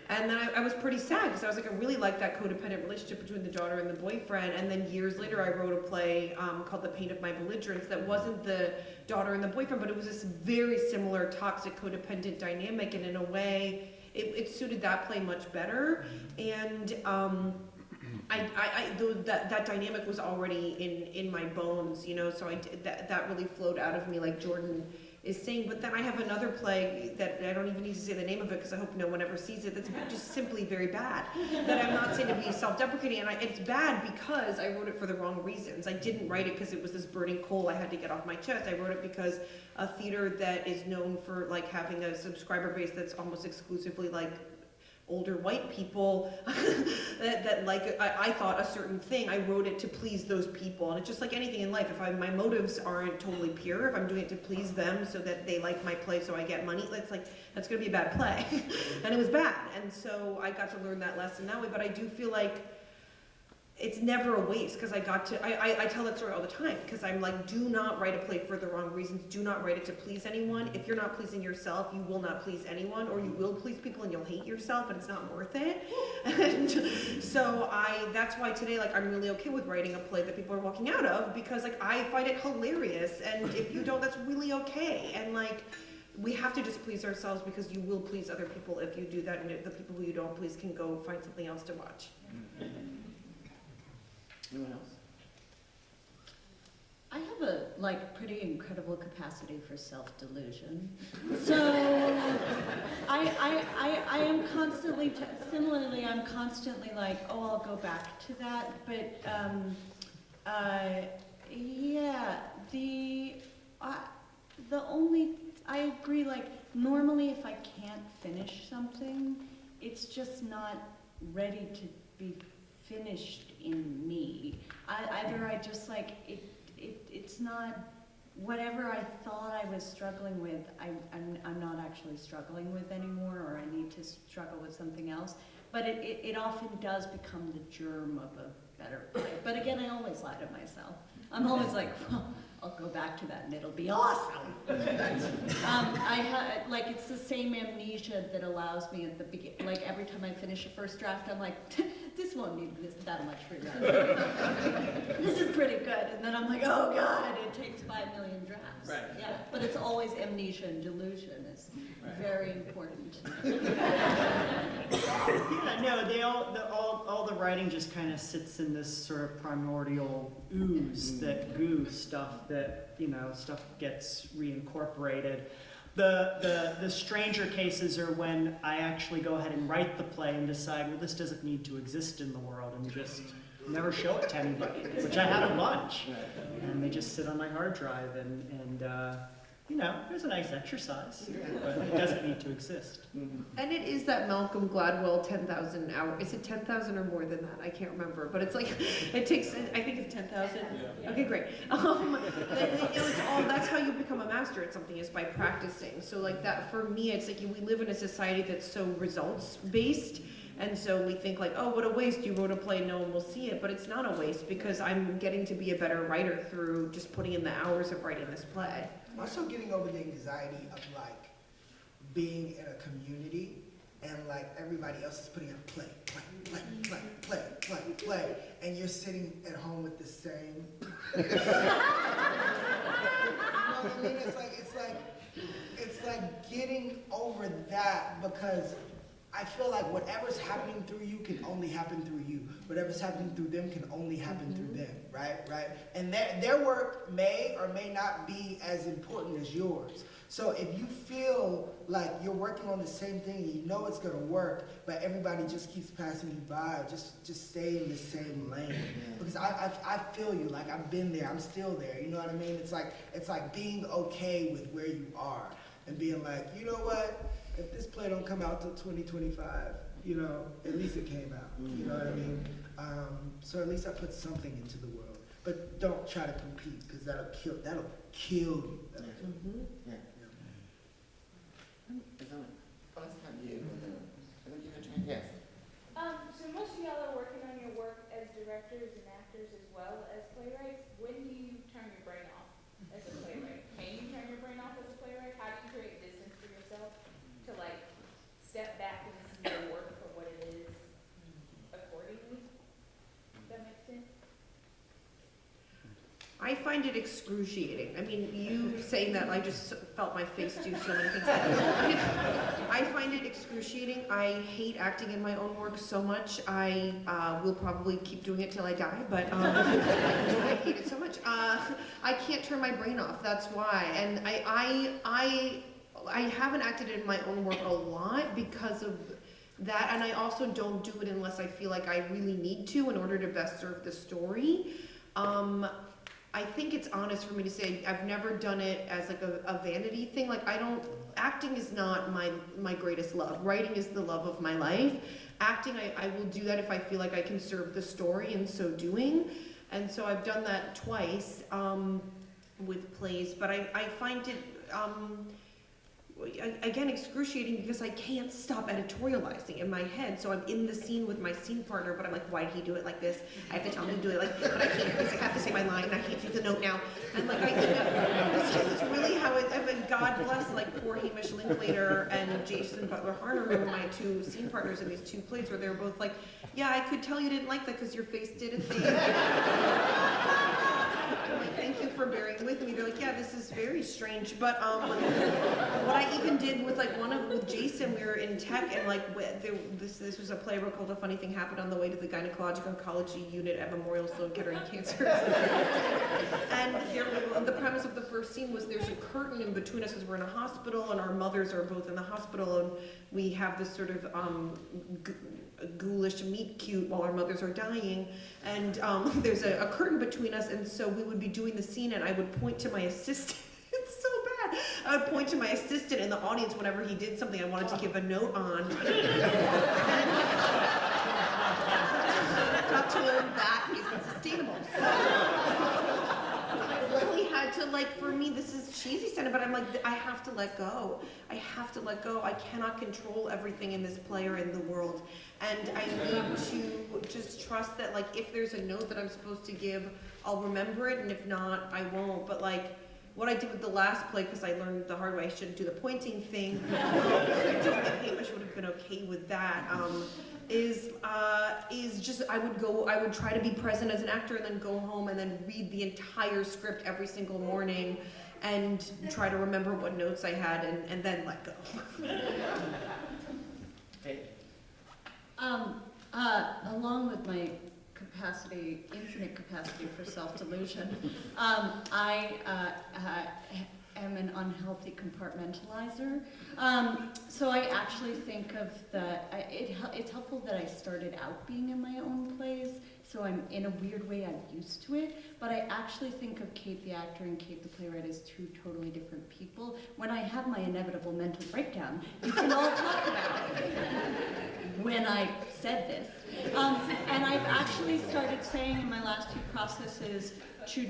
And then I was pretty sad because I was like, I really like that codependent relationship between the daughter and the boyfriend. And then years later, I wrote a play called The Pain of My Belligerence that wasn't the daughter and the boyfriend, but it was this very similar toxic codependent dynamic. And in a way, it suited that play much better. And that dynamic was already in my bones, you know, so that really flowed out of me, like Jordan is saying. But then I have another play that I don't even need to say the name of it because I hope no one ever sees it, that's just simply very bad, that I'm not saying to be self-deprecating, and it's bad because I wrote it for the wrong reasons. I didn't write it because it was this burning coal I had to get off my chest. I wrote it because a theater that is known for like having a subscriber base that's almost exclusively like older white people that like I thought a certain thing. I wrote it to please those people, and it's just like anything in life. If my motives aren't totally pure, if I'm doing it to please them so that they like my play so I get money, that's gonna be a bad play. And it was bad, and so I got to learn that lesson that way. But I do feel like it's never a waste because I tell that story all the time because I'm like, do not write a play for the wrong reasons. Do not write it to please anyone. If you're not pleasing yourself, you will not please anyone, or you will please people and you'll hate yourself, and it's not worth it. And so that's why today, like, I'm really okay with writing a play that people are walking out of because like I find it hilarious, and if you don't, that's really okay. And like, we have to just please ourselves because you will please other people if you do that, and the people who you don't please can go find something else to watch. Anyone else? I have a pretty incredible capacity for self-delusion. So I am constantly, similarly, I'm constantly like, oh, I'll go back to that. But yeah, I agree, like normally if I can't finish something, it's just not ready to be finished in me. Either I just like, it's not, whatever I thought I was struggling with, I'm not actually struggling with anymore, or I need to struggle with something else. But it often does become the germ of a better play. But again, I always lie to myself. I'm always like, well, I'll go back to that and it'll be awesome. Like, it's the same amnesia that allows me at the beginning, like every time I finish a first draft, I'm like, this won't need that much rewriting. This is pretty good. And then I'm like, oh God, it takes 5 million drafts. Right. Yeah, but it's always amnesia and delusion is very important. Yeah, no, all the writing just kind of sits in this sort of primordial ooze, that goo stuff that, stuff gets reincorporated. The stranger cases are when I actually go ahead and write the play and decide, well, this doesn't need to exist in the world, and just never show it to anybody, which I have a bunch. And they just sit on my hard drive, and there's a nice exercise, but it doesn't need to exist. And it is that Malcolm Gladwell 10,000 hour. Is it 10,000 or more than that? I can't remember. But it's like, it takes, I think it's 10,000. Okay, great. It's all, that's how you become a master at something, is by practicing. So like that, for me, it's like we live in a society that's so results based. And so we think like, oh, what a waste, you wrote a play, no one will see it. But it's not a waste, because I'm getting to be a better writer through just putting in the hours of writing this play. Also getting over the anxiety of like being in a community and like everybody else is putting out play, and you're sitting at home with the same. You know what I mean? It's like getting over that, because I feel like whatever's happening through you can only happen through you. Whatever's happening through them can only happen through them, right? And their work may or may not be as important as yours. So if you feel like you're working on the same thing and you know it's gonna work, but everybody just keeps passing you by, just stay in the same lane. Because I feel you, like I've been there, I'm still there, you know what I mean? It's like being okay with where you are and being like, you know what? If this play don't come out till 2025, at least it came out. You know what I mean? So at least I put something into the world. But don't try to compete, because that'll kill you. Yeah. Let's have you. I think you had your hand. Yes. So most of y'all are working on your work as directors and actors as well as playwrights. When do you turn your brain off as a playwright? Can you turn your brain off as a playwright? How do you create distance for yourself to like step back and see your work for what it is accordingly? Does that make sense? I find it excruciating. I mean, you saying that, I just felt my face do so many things. I find it excruciating. I hate acting in my own work so much. I will probably keep doing it till I die, but I hate it so much. I can't turn my brain off, that's why. And I haven't acted in my own work a lot because of that, and I also don't do it unless I feel like I really need to in order to best serve the story. I think it's honest for me to say I've never done it as like a vanity thing. Like acting is not my greatest love. Writing is the love of my life. Acting, I will do that if I feel like I can serve the story in so doing. And so I've done that twice with plays, but I find it, again, excruciating because I can't stop editorializing in my head. So I'm in the scene with my scene partner, but I'm like, why did he do it like this? I have to tell him to do it like, but I can't because I have to say my line and I can't do the note now. And like, it's really how it, I mean, God bless like poor Hamish Linklater and Jason Butler Harner, who were my two scene partners in these two plays, where they were both like, yeah, I could tell you didn't like that because your face did a thing. I'm like, thank you for bearing with me. They're like, yeah, this is very strange. But what I even did with like with Jason, we were in tech, and like this was a play called A Funny Thing Happened on the Way to the Gynecologic Oncology Unit at Memorial Sloan Kettering Cancer. And the premise of the first scene was there's a curtain in between us because we're in a hospital and our mothers are both in the hospital, and we have this sort of ghoulish meet cute while our mothers are dying, and there's a curtain between us, and so we would be doing the scene and I would point to my assistant. It's so bad. I would point to my assistant in the audience whenever he did something I wanted to give a note on. Got to learn that isn't sustainable. So, I really had to, like, for me, this is cheesy sounding, but I'm like, I have to let go. I have to let go. I cannot control everything in this play or in the world. And I need to just trust that, like, if there's a note that I'm supposed to give, I'll remember it, and if not, I won't. But, like, what I did with the last play, because I learned the hard way, I shouldn't do the pointing thing. I think Hamish would have been okay with that. Is just I would try to be present as an actor and then go home and then read the entire script every single morning and try to remember what notes I had and then let go. Hey. Along with my capacity, infinite capacity for self-delusion, I am an unhealthy compartmentalizer. So I actually think of it's helpful that I started out being in my own plays, so I'm, in a weird way, I'm used to it, but I actually think of Kate the actor and Kate the playwright as two totally different people. When I have my inevitable mental breakdown, you can all talk about it when I said this. And I've actually started saying in my last two processes to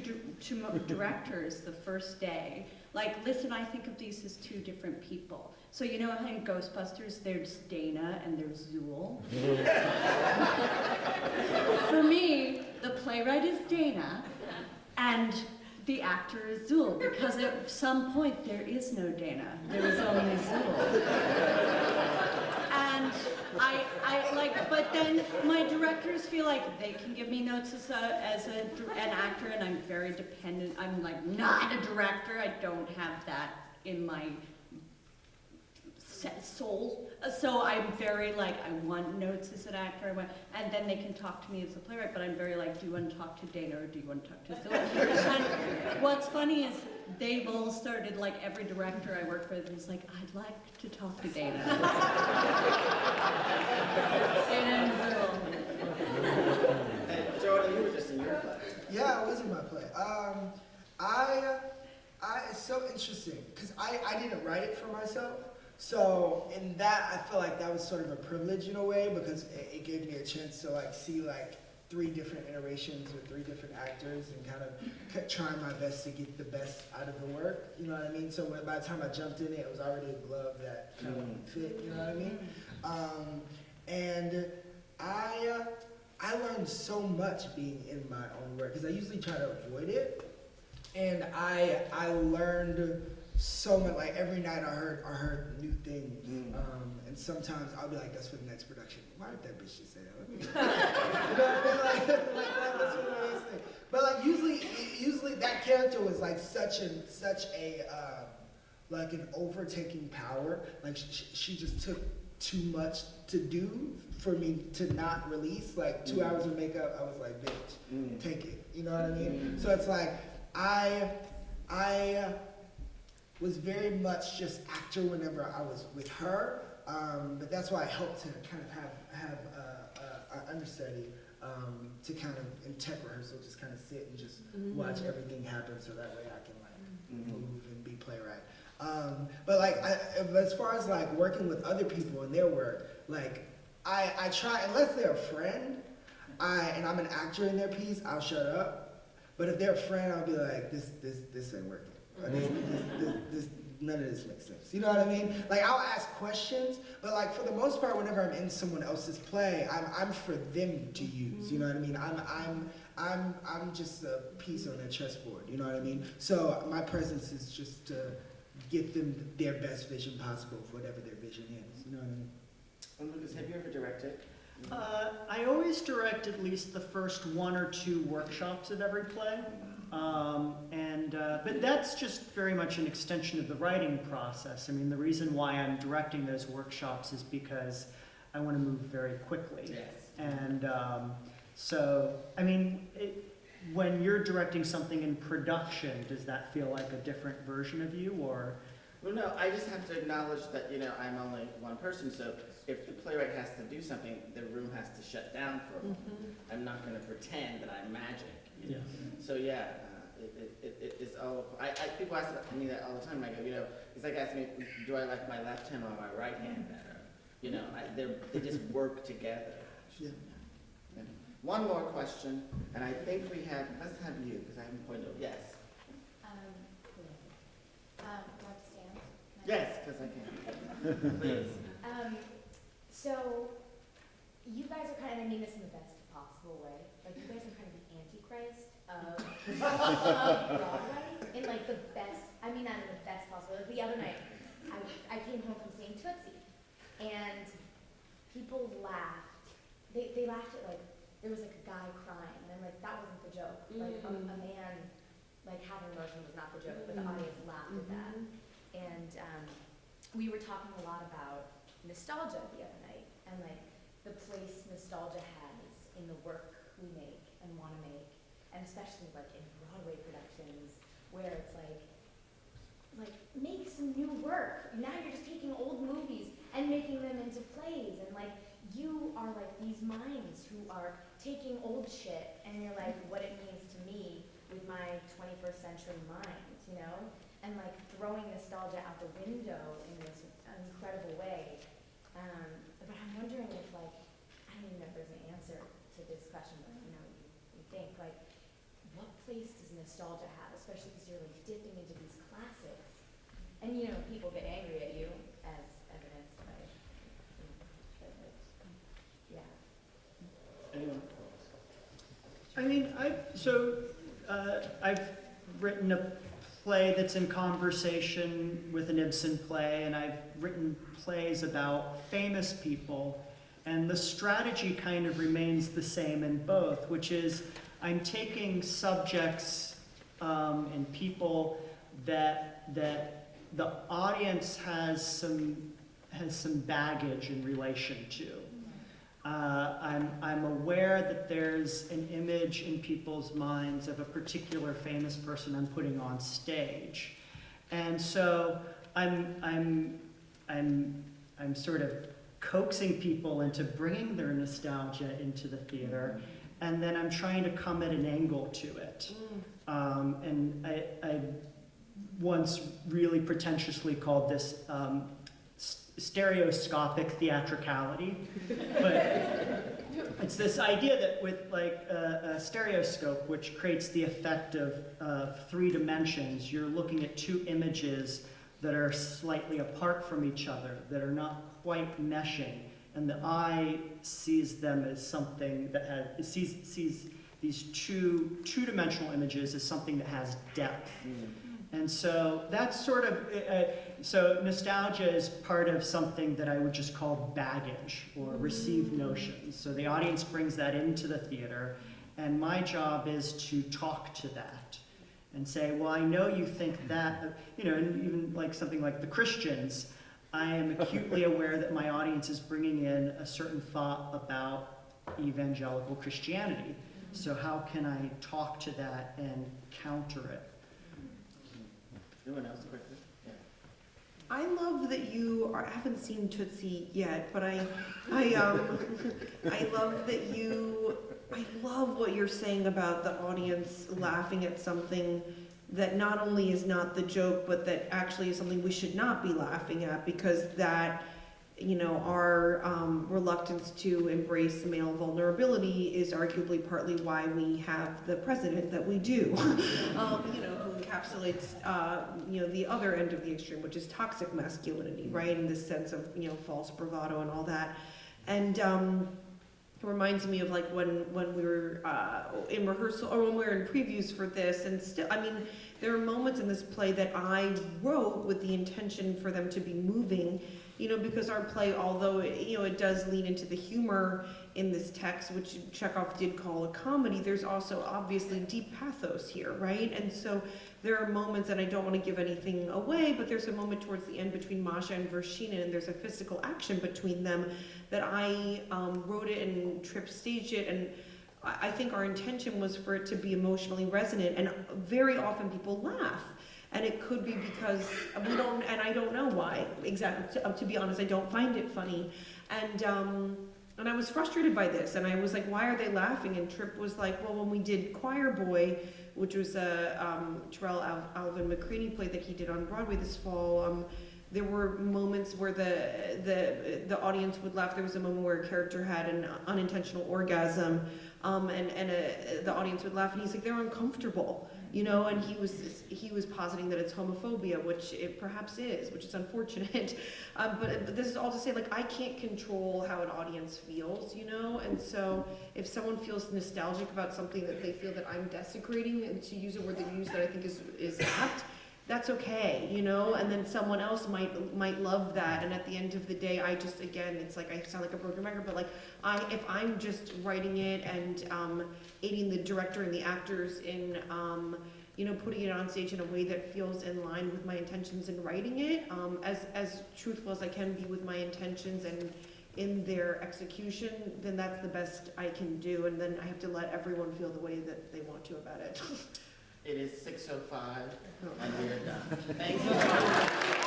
directors the first day, like, listen, I think of these as two different people. So you know how in Ghostbusters there's Dana and there's Zool? For me, the playwright is Dana and the actor is Zool, because at some point there is no Dana, there is only Zool. And I like, but then my directors feel like they can give me notes as an actor, and I'm very dependent. I'm like not a director. I don't have that in my soul. So I'm very like, I want notes as an actor. And then they can talk to me as a playwright, but I'm very like, do you want to talk to Dana or do you want to talk to Zoe? And what's funny is they've all started, like every director I work with is like, I'd like to talk to Dana. Dana and Zoe. And Jordan, you were just in your play. Yeah, I was in my play. It's so interesting because I didn't write it for myself. So in that, I feel like that was sort of a privilege in a way because it gave me a chance to like see like 3 different iterations with 3 different actors and kind of trying my best to get the best out of the work. You know what I mean? So by the time I jumped in it was already a glove that kind of fit. You know what I mean? And I learned so much being in my own work because I usually try to avoid it, and I learned so much. Like every night I heard new things, and sometimes I'll be like, "That's for the next production." Why did that bitch just say that? You know what I mean? Like that's one of those things. But like usually that character was like such a like an overtaking power. Like she just took too much to do for me to not release. Like 2 hours of makeup, I was like, bitch, take it. You know what I mean? So it's like I was very much just actor whenever I was with her, but that's why I helped to kind of have an understudy to kind of in tech rehearsal just kind of sit and just watch everything happen so that way I can like move and be playwright. But like, as far as like working with other people and their work, like I try, unless they're a friend, and I'm an actor in their piece, I'll shut up. But if they're a friend, I'll be like, this ain't working. Or this, none of this makes sense. You know what I mean? Like I'll ask questions, but like for the most part, whenever I'm in someone else's play, I'm for them to use. You know what I mean? I'm just a piece on their chessboard. You know what I mean? So my presence is just to get them their best vision possible for whatever their vision is. You know what I mean? And Lucas, have you ever directed? I always direct at least the first 1 or 2 workshops of every play. But that's just very much an extension of the writing process. I mean, the reason why I'm directing those workshops is because I want to move very quickly. Yes. And so, I mean, when you're directing something in production, does that feel like a different version of you, or? Well, no, I just have to acknowledge that, you know, I'm only one person, so if the playwright has to do something, the room has to shut down for a moment. I'm not going to pretend that I'm magic. Yeah. So yeah, it's all, people ask me that all the time. I go, it's like asking me, do I like my left hand or my right hand better? They just work together. Yeah. One more question, and I think let's have you, because I haven't pointed out. Yes. Want to stand? Yes, because I can. Please. So, you guys are kind of, I mean this in the best possible way, like you guys are kind of the Antichrist of Broadway, in like the best, I mean not in the best possible, like the other night, I came home from seeing Tootsie, and people laughed, they laughed at like, there was like a guy crying, and I'm like, that wasn't the joke, like a man like having emotion was not the joke, but the audience laughed at that, and we were talking a lot about nostalgia the other night, and like the place nostalgia has in the work we make and want to make, and especially like in Broadway productions, where it's like make some new work. Now you're just taking old movies and making them into plays, and like you are like these minds who are taking old shit, and you're like, what it means to me with my 21st century mind, and like throwing nostalgia out the window in this incredible way. But I'm wondering if like, I don't even know if there's an answer to this question, but you think like, what place does nostalgia have, especially because you're like dipping into these classics, and people get angry at you, as evidenced by, yeah. Anyone? I mean, I've written a play that's in conversation with an Ibsen play, and I've written plays about famous people, and the strategy kind of remains the same in both, which is I'm taking subjects and people that the audience has some baggage in relation to. I'm aware that there's an image in people's minds of a particular famous person I'm putting on stage, and so I'm sort of coaxing people into bringing their nostalgia into the theater, and then I'm trying to come at an angle to it. And I once really pretentiously called this stereoscopic theatricality, but it's this idea that with like a stereoscope, which creates the effect of 3 dimensions, you're looking at 2 images that are slightly apart from each other, that are not quite meshing, and the eye sees them as something that sees these two-dimensional images as something that has depth. And so that's sort of, so nostalgia is part of something that I would just call baggage or received notions. So the audience brings that into the theater, and my job is to talk to that and say, well, I know you think that, and even like something like the Christians, I am acutely aware that my audience is bringing in a certain thought about evangelical Christianity. So how can I talk to that and counter it? Anyone else quickly? Yeah. I love that I haven't seen Tootsie yet, but I love that I love what you're saying about the audience laughing at something that not only is not the joke, but that actually is something we should not be laughing at, because that, our reluctance to embrace male vulnerability is arguably partly why we have the president that we do, who encapsulates, the other end of the extreme, which is toxic masculinity, right? In this sense of, false bravado and all that. And it reminds me of like when we were in rehearsal, or when we were in previews for this, and still, there are moments in this play that I wrote with the intention for them to be moving, because our play, although it does lean into the humor in this text, which Chekhov did call a comedy, there's also obviously deep pathos here, right? And so there are moments, and I don't want to give anything away, but there's a moment towards the end between Masha and Vershina, and there's a physical action between them that I wrote it and Tripp staged it, and I think our intention was for it to be emotionally resonant, and very often people laugh. And it could be because we don't, and I don't know why exactly, to be honest, I don't find it funny. And and I was frustrated by this, and I was like, why are they laughing? And Tripp was like, well, when we did Choir Boy, which was a Terrell Alvin McCraney play that he did on Broadway this fall, there were moments where the audience would laugh. There was a moment where a character had an unintentional orgasm, and the audience would laugh, and he's like, they're uncomfortable, you know, and he was positing that it's homophobia, which it perhaps is, which is unfortunate. But this is all to say, like, I can't control how an audience feels, you know, and so if someone feels nostalgic about something that they feel that I'm desecrating, and to use a word that you use that I think is apt, that's okay, you know, and then someone else might love that, and at the end of the day, I just, again, it's like I sound like a broken record, but like if I'm just writing it and aiding the director and the actors in you know, putting it on stage in a way that feels in line with my intentions in writing it, as truthful as I can be with my intentions and in their execution, then that's the best I can do, and then I have to let everyone feel the way that they want to about it. It is 6:05, and we are done. Thank you.